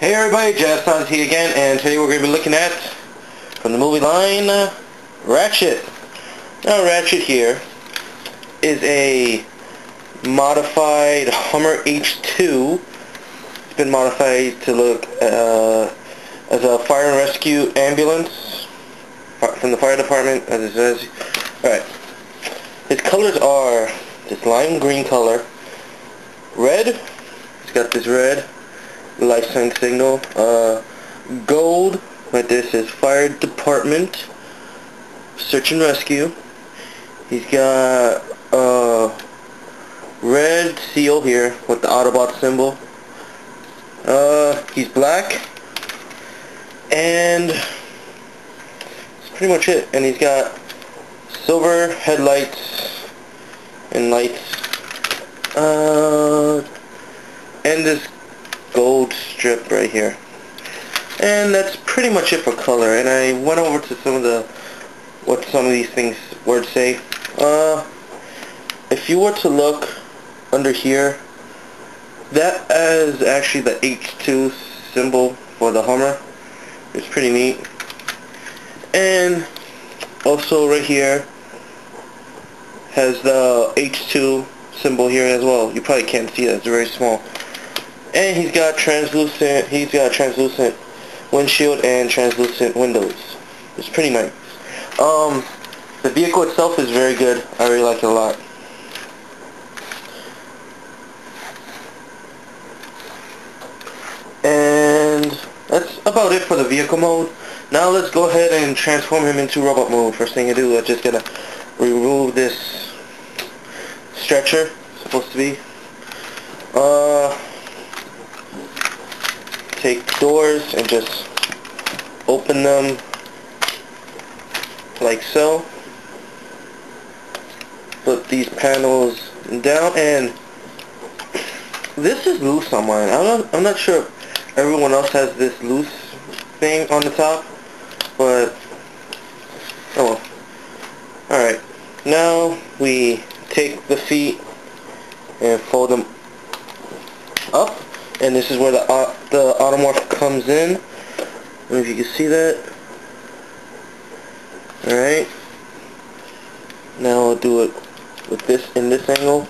Hey everybody, Jason's here again, and today we're going to be looking at, from the movie line, Ratchet. Now Ratchet here is a modified Hummer H2. It's been modified to look as a fire and rescue ambulance from the fire department, as it says. Alright, his colors are this lime green color, red, it's got this red life sign signal, gold, right there says fire department, search and rescue. He's got red seal here with the Autobot symbol. He's black, and that's pretty much it. And he's got silver headlights and lights, and this gold strip right here. And that's pretty much it for color. And I went over to what some of these things words say. If you were to look under here, that is actually the H2 symbol for the Hummer. It's pretty neat. And also right here has the H2 symbol here as well. You probably can't see it, it's very small. And he's got translucent windshield and translucent windows. It's pretty nice. The vehicle itself is very good. I really like it a lot. And that's about it for the vehicle mode. Now let's go ahead and transform him into robot mode. First thing I do, I'm just gonna remove this stretcher, supposed to be. Take the doors and just open them like so. Put these panels down, and this is loose on mine. I'm not sure if everyone else has this loose thing on the top, but oh well. Alright, now we take the feet and fold them up, and this is where the Automorph comes in. I don't know if you can see that. Alright, now I'll do it with this in this angle.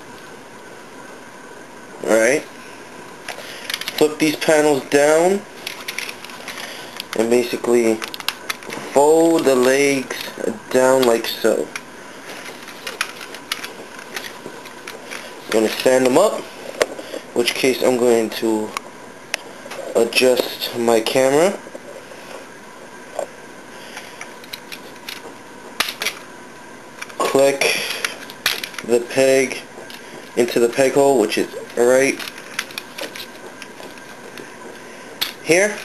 Alright, flip these panels down and basically fold the legs down like so. I'm going to stand them up, in which case I'm going to adjust my camera. Click the peg into the peg hole, which is right here.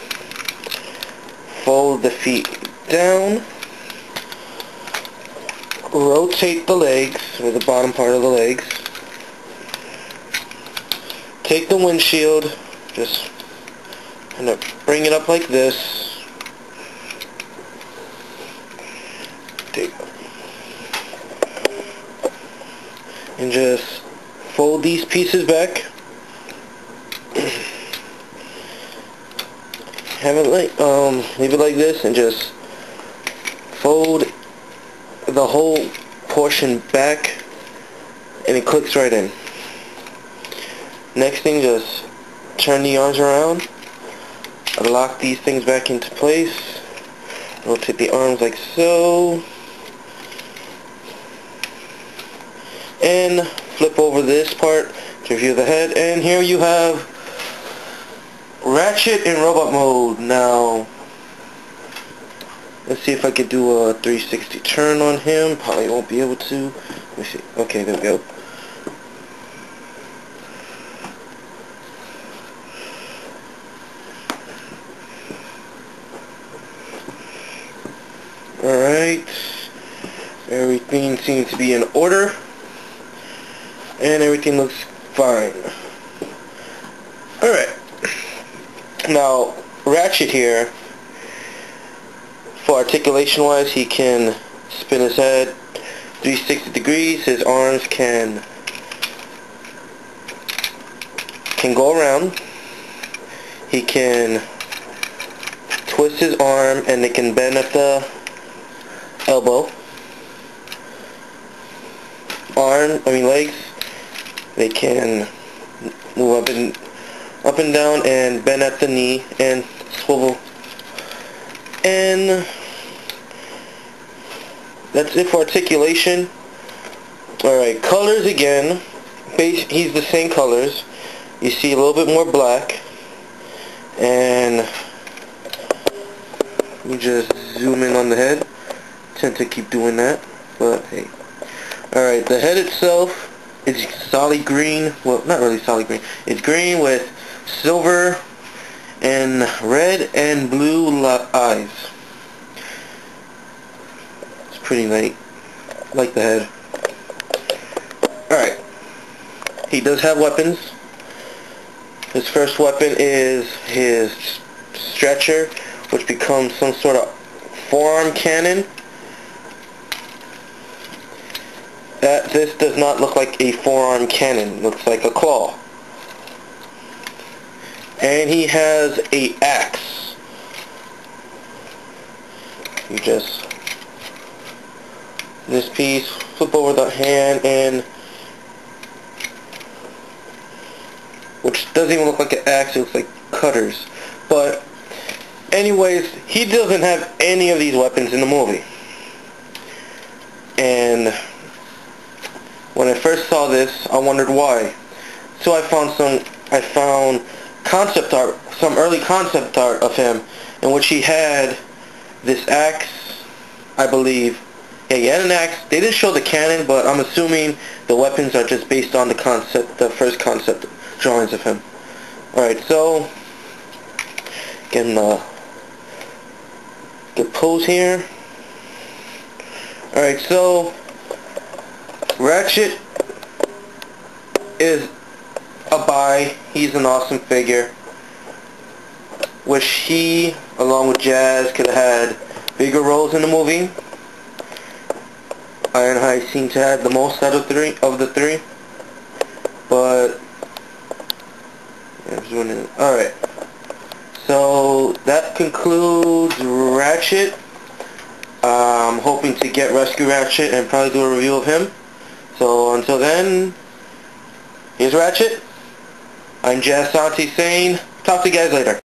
Fold the feet down. Rotate the legs, or the bottom part of the legs. Take the windshield, just kind of bring it up like this. And just fold these pieces back. Leave it like this, and just fold the whole portion back, and it clicks right in. Next thing, just turn the arms around, lock these things back into place, rotate the arms like so, and flip over this part to view the head, and here you have Ratchet in robot mode. Now let's see if I could do a 360 turn on him. Probably won't be able to. Let me see. Okay, there we go. Alright, everything seems to be in order, and everything looks fine. Alright, now Ratchet here, for articulation wise, he can spin his head 360 degrees. His arms can go around. He can is his arm, and they can bend at the elbow. Legs. They can move up and down and bend at the knee and swivel. And that's it for articulation. Alright, colors again. He's the same colors. You see a little bit more black. And let me just zoom in on the head. Tend to keep doing that, but hey. Alright, the head itself is solid green. Well, not really solid green. It's green with silver and red and blue eyes. It's pretty neat. I like the head. Alright. He does have weapons. His first weapon is his stretcher, which becomes some sort of forearm cannon. This does not look like a forearm cannon. It looks like a claw. And he has a axe. You just this piece, flip over the hand, and which doesn't even look like an axe, it looks like cutters. But anyways, he doesn't have any of these weapons in the movie. And when I first saw this, I wondered why. So I found concept art, some early concept art of him, in which he had this axe, I believe. Yeah, he had an axe. They didn't show the cannon, but I'm assuming the weapons are just based on the first concept drawings of him. Alright, so getting a good pose here. Alright, so Ratchet is a buy. He's an awesome figure. Wish he, along with Jazz, could have had bigger roles in the movie. Ironhide seemed to have the most out of the three. But yeah, alright. So that concludes Ratchet. I'm hoping to get Rescue Ratchet and probably do a review of him. So until then, here's Ratchet. I'm Jazz Santi saying, talk to you guys later.